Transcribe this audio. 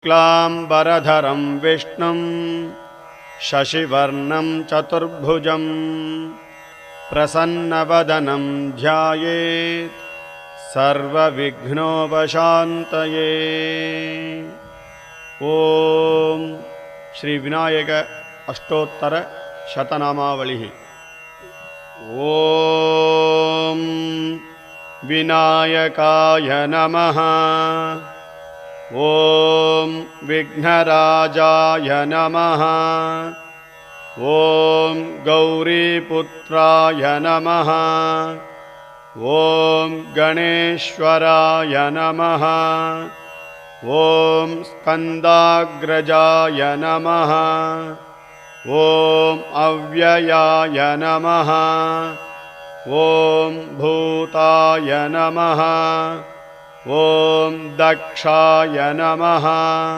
शुक्लाम्बरधरं विष्णुं शशिवर्णं चतुर्भुजं प्रसन्नवदनं ध्यायेत् सर्वविघ्नोपशान्तये। ओम श्री विनायक अष्टोत्तर शतनामावलिः। ओम विनायकाय नमः। ओम विघ्नराजाय नमः। ओम गौरीपुत्राय नमः। ओम गणेश्वराय नमः। ओम स्कंदाग्रजाय नमः। ओम अव्ययाय नमः। ओम भूताय नमः। ओम दक्षाय नमः।